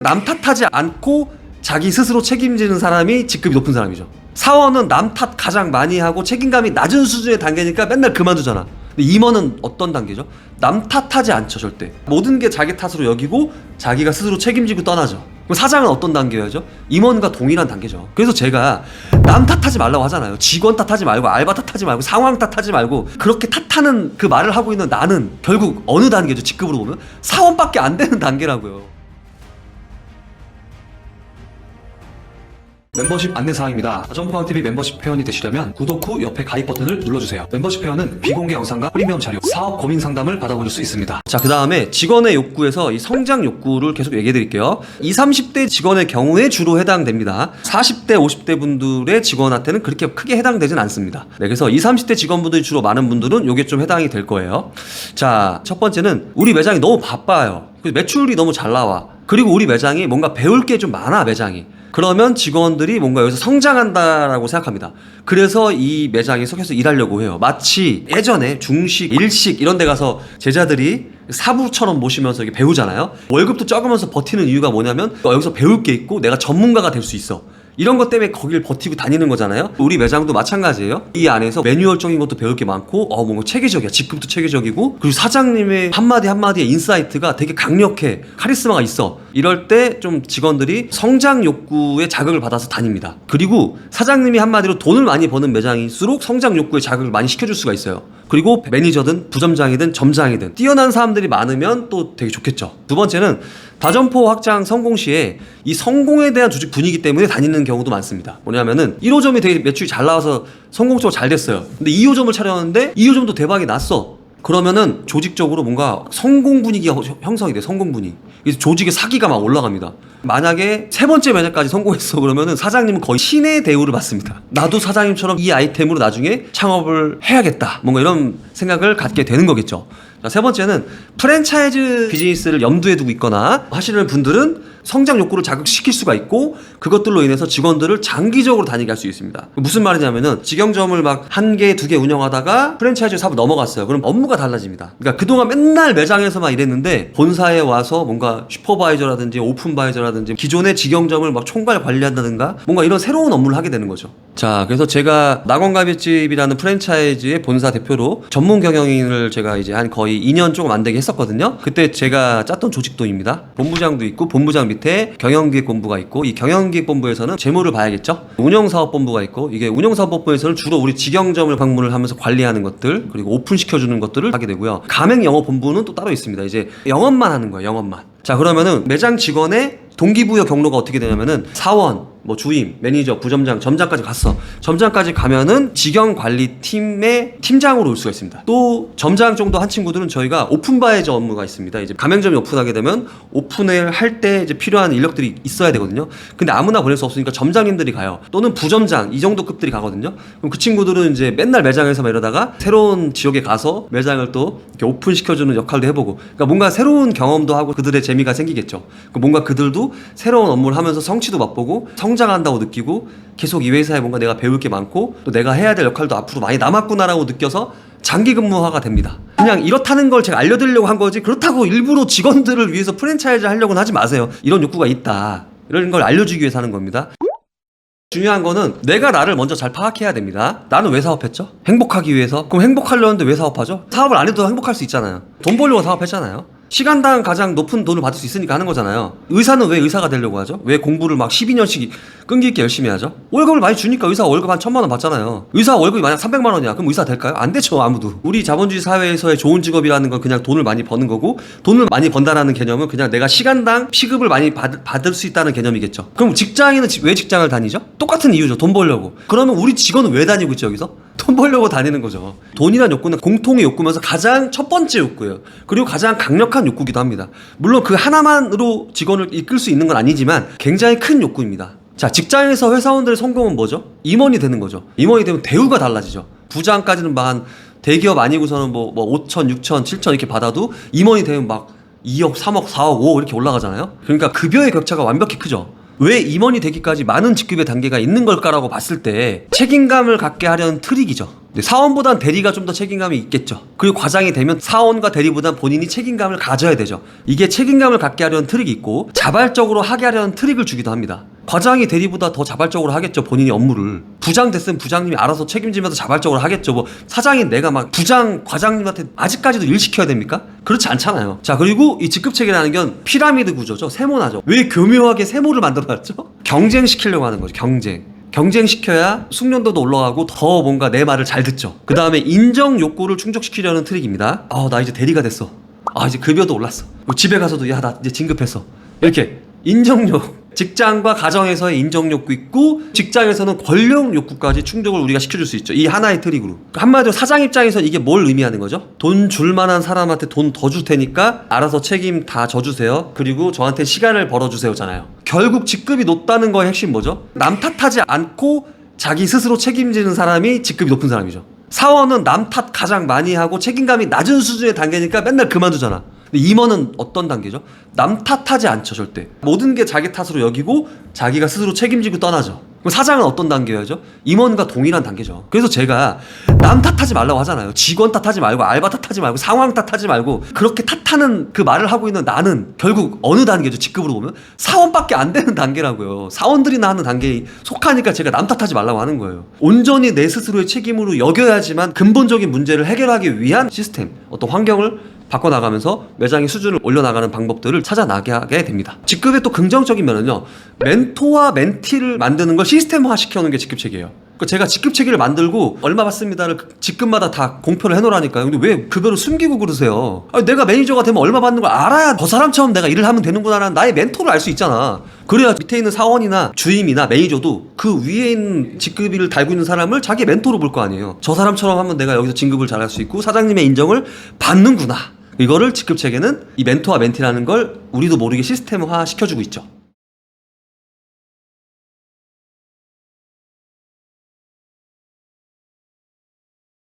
남 탓하지 않고 자기 스스로 책임지는 사람이 직급이 높은 사람이죠. 사원은 남 탓 가장 많이 하고 책임감이 낮은 수준의 단계니까 맨날 그만두잖아. 근데 임원은 어떤 단계죠? 남 탓하지 않죠. 절대 모든 게 자기 탓으로 여기고 자기가 스스로 책임지고 떠나죠. 그럼 사장은 어떤 단계여죠? 임원과 동일한 단계죠. 그래서 제가 남 탓하지 말라고 하잖아요. 직원 탓하지 말고 알바 탓하지 말고 상황 탓하지 말고 그렇게 탓하는 그 말을 하고 있는 나는 결국 어느 단계죠? 직급으로 보면 사원밖에 안 되는 단계라고요. 멤버십 안내사항입니다. 다점포함TV 멤버십 회원이 되시려면 구독 후 옆에 가입 버튼을 눌러주세요. 멤버십 회원은 비공개 영상과 프리미엄 자료, 사업 고민 상담을 받아보실 수 있습니다. 자, 그 다음에 직원의 욕구에서 이 성장 욕구를 계속 얘기해 드릴게요. 20, 30대 직원의 경우에 주로 해당됩니다. 40대, 50대 분들의 직원한테는 그렇게 크게 해당되진 않습니다. 네, 그래서 20, 30대 직원분들이 주로 많은 분들은 요게 좀 해당이 될 거예요. 자, 첫 번째는 우리 매장이 너무 바빠요. 매출이 너무 잘 나와. 그리고 우리 매장이 뭔가 배울 게 좀 많아, 매장이. 그러면 직원들이 뭔가 여기서 성장한다라고 생각합니다. 그래서 이 매장에 속해서 일하려고 해요. 마치 예전에 중식, 일식 이런 데 가서 제자들이 사부처럼 모시면서 이렇게 배우잖아요. 월급도 적으면서 버티는 이유가 뭐냐면 여기서 배울 게 있고 내가 전문가가 될 수 있어. 이런 것 때문에 거길 버티고 다니는 거잖아요. 우리 매장도 마찬가지예요. 이 안에서 매뉴얼적인 것도 배울 게 많고 뭔가 체계적이야. 직급도 체계적이고 그리고 사장님의 한마디 한마디의 인사이트가 되게 강력해. 카리스마가 있어. 이럴 때 좀 직원들이 성장 욕구에 자극을 받아서 다닙니다. 그리고 사장님이 한마디로 돈을 많이 버는 매장일수록 성장 욕구에 자극을 많이 시켜줄 수가 있어요. 그리고 매니저든 부점장이든 점장이든 뛰어난 사람들이 많으면 또 되게 좋겠죠. 두 번째는 다점포 확장 성공 시에 이 성공에 대한 조직 분위기 때문에 다니는 경우도 많습니다. 뭐냐면은 1호점이 되게 매출이 잘 나와서 성공적으로 잘 됐어요. 근데 2호점을 차렸는데 2호점도 대박이 났어. 그러면은 조직적으로 뭔가 성공 분위기가 형성이 돼. 성공 분위기. 그래서 조직의 사기가 막 올라갑니다. 만약에 세 번째 매장까지 성공했어 그러면은 사장님은 거의 신의 대우를 받습니다. 나도 사장님처럼 이 아이템으로 나중에 창업을 해야겠다. 뭔가 이런 생각을 갖게 되는 거겠죠. 자, 세 번째는 프랜차이즈 비즈니스를 염두에 두고 있거나 하시는 분들은 성장 욕구를 자극시킬 수가 있고 그것들로 인해서 직원들을 장기적으로 다니게 할 수 있습니다. 무슨 말이냐면은 직영점을 막 1개, 2개 운영하다가 프랜차이즈 사업 넘어갔어요. 그럼 업무가 달라집니다. 그러니까 그동안 맨날 매장에서만 일했는데 본사에 와서 뭔가 슈퍼바이저라든지 오픈바이저라든지 기존의 직영점을 막 총괄 관리한다든가 뭔가 이런 새로운 업무를 하게 되는 거죠. 자, 그래서 제가 낙원갈비집이라는 프랜차이즈의 본사 대표로 전문 경영인을 제가 이제 한 거의 2년 조금 안 되게 했었거든요. 그때 제가 짰던 조직도입니다. 본부장도 있고 본부장 밑에 경영기획본부가 있고 이 경영기획본부에서는 재무를 봐야겠죠. 운영사업본부가 있고 이게 운영사업본부에서는 주로 우리 직영점을 방문을 하면서 관리하는 것들 그리고 오픈시켜주는 것들을 하게 되고요. 가맹영업본부는 또 따로 있습니다. 이제 영업만 하는 거예요. 영업만. 자, 그러면은 매장 직원의 동기부여 경로가 어떻게 되냐면은 사원, 주임, 매니저, 부점장, 점장까지 갔어. 점장까지 가면은 직영관리팀의 팀장으로 올 수가 있습니다. 또 점장 정도 한 친구들은 저희가 오픈바이저 업무가 있습니다. 이제 가맹점이 오픈하게 되면 오픈을 할 때 이제 필요한 인력들이 있어야 되거든요. 근데 아무나 보낼 수 없으니까 점장님들이 가요. 또는 부점장 이 정도 급들이 가거든요. 그럼 그 친구들은 이제 맨날 매장에서만 이러다가 새로운 지역에 가서 매장을 또 이렇게 오픈시켜주는 역할도 해보고, 그러니까 뭔가 새로운 경험도 하고 그들의 재미가 생기겠죠. 뭔가 그들도 새로운 업무를 하면서 성취도 맛보고 성장한다고 느끼고 계속 이 회사에 뭔가 내가 배울 게 많고 또 내가 해야 될 역할도 앞으로 많이 남았구나라고 느껴서 장기 근무화가 됩니다. 그냥 이렇다는 걸 제가 알려드리려고 한 거지 그렇다고 일부러 직원들을 위해서 프랜차이즈 하려고는 하지 마세요. 이런 욕구가 있다. 이런 걸 알려주기 위해서 하는 겁니다. 중요한 거는 내가 나를 먼저 잘 파악해야 됩니다. 나는 왜 사업했죠? 행복하기 위해서? 그럼 행복하려는데 왜 사업하죠? 사업을 안 해도 행복할 수 있잖아요. 돈 벌려고 사업했잖아요. 시간당 가장 높은 돈을 받을 수 있으니까 하는 거잖아요. 의사는 왜 의사가 되려고 하죠? 왜 공부를 막 12년씩 끈기 있게 열심히 하죠? 월급을 많이 주니까 의사 월급 한 1,000만 원 받잖아요. 의사 월급이 만약 300만 원이야. 그럼 의사 될까요? 안 되죠, 아무도. 우리 자본주의 사회에서의 좋은 직업이라는 건 그냥 돈을 많이 버는 거고, 돈을 많이 번다라는 개념은 그냥 내가 시간당 시급을 많이 받을 수 있다는 개념이겠죠. 그럼 직장인은 왜 직장을 다니죠? 똑같은 이유죠. 돈 벌려고. 그러면 우리 직원은 왜 다니고 있죠, 여기서? 돈 벌려고 다니는 거죠. 돈이란 욕구는 공통의 욕구면서 가장 첫 번째 욕구예요. 그리고 가장 강력한 욕구기도 합니다. 물론 그 하나만으로 직원을 이끌 수 있는 건 아니지만 굉장히 큰 욕구입니다. 자, 직장에서 회사원들의 성공은 뭐죠? 임원이 되는 거죠. 임원이 되면 대우가 달라지죠. 부장까지는 막 한 대기업 아니고서는 5천, 6천, 7천 이렇게 받아도 임원이 되면 막 2억, 3억, 4억, 5억 이렇게 올라가잖아요. 그러니까 급여의 격차가 완벽히 크죠. 왜 임원이 되기까지 많은 직급의 단계가 있는 걸까라고 봤을 때 책임감을 갖게 하려는 트릭이죠. 근데 사원보단 대리가 좀 더 책임감이 있겠죠. 그리고 과장이 되면 사원과 대리보단 본인이 책임감을 가져야 되죠. 이게 책임감을 갖게 하려는 트릭이 있고 자발적으로 하게 하려는 트릭을 주기도 합니다. 과장이 대리보다 더 자발적으로 하겠죠. 본인이 업무를. 부장 됐으면 부장님이 알아서 책임지면서 자발적으로 하겠죠. 뭐 사장인 내가 막 부장 과장님한테 아직까지도 일 시켜야 됩니까? 그렇지 않잖아요. 자, 그리고 이 직급체계라는 건 피라미드 구조죠. 세모나죠. 왜 교묘하게 세모를 만들어놨죠? 경쟁시키려고 하는 거죠. 경쟁시켜야 숙련도도 올라가고 더 뭔가 내 말을 잘 듣죠. 그 다음에 인정 욕구를 충족시키려는 트릭입니다. 나 이제 대리가 됐어. 이제 급여도 올랐어. 집에 가서도 야, 나 이제 진급했어. 이렇게 인정욕. 직장과 가정에서의 인정 욕구 있고 직장에서는 권력 욕구까지 충족을 우리가 시켜줄 수 있죠. 이 하나의 트릭으로. 한마디로 사장 입장에서 이게 뭘 의미하는 거죠? 돈 줄 만한 사람한테 돈 더 줄 테니까 알아서 책임 다 져주세요. 그리고 저한테 시간을 벌어주세요잖아요. 결국 직급이 높다는 거의 핵심 뭐죠? 남 탓하지 않고 자기 스스로 책임지는 사람이 직급이 높은 사람이죠. 사원은 남 탓 가장 많이 하고 책임감이 낮은 수준의 단계니까 맨날 그만두잖아. 근데 임원은 어떤 단계죠? 남 탓하지 않죠, 절대. 모든 게 자기 탓으로 여기고 자기가 스스로 책임지고 떠나죠. 그럼 사장은 어떤 단계여야죠? 임원과 동일한 단계죠. 그래서 제가 남 탓하지 말라고 하잖아요. 직원 탓하지 말고 알바 탓하지 말고 상황 탓하지 말고 그렇게 탓하는 그 말을 하고 있는 나는 결국 어느 단계죠? 직급으로 보면 사원밖에 안 되는 단계라고요. 사원들이나 하는 단계에 속하니까 제가 남 탓하지 말라고 하는 거예요. 온전히 내 스스로의 책임으로 여겨야지만 근본적인 문제를 해결하기 위한 시스템, 어떤 환경을 바꿔나가면서 매장의 수준을 올려나가는 방법들을 찾아나가게 됩니다. 직급의 또 긍정적인 면은요, 멘토와 멘티를 만드는 걸 시스템화 시켜놓은 게 직급체계예요. 제가 직급체계를 만들고 얼마 받습니다를 직급마다 다 공표를 해놓으라니까요. 근데 왜 급여를 숨기고 그러세요? 내가 매니저가 되면 얼마 받는 걸 알아야 저 사람처럼 내가 일을 하면 되는구나라는 나의 멘토를 알 수 있잖아. 그래야 밑에 있는 사원이나 주임이나 매니저도 그 위에 있는 직급을 달고 있는 사람을 자기 멘토로 볼 거 아니에요. 저 사람처럼 하면 내가 여기서 진급을 잘할 수 있고 사장님의 인정을 받는구나. 이거를 직급체계는 이 멘토와 멘티라는 걸 우리도 모르게 시스템화 시켜주고 있죠.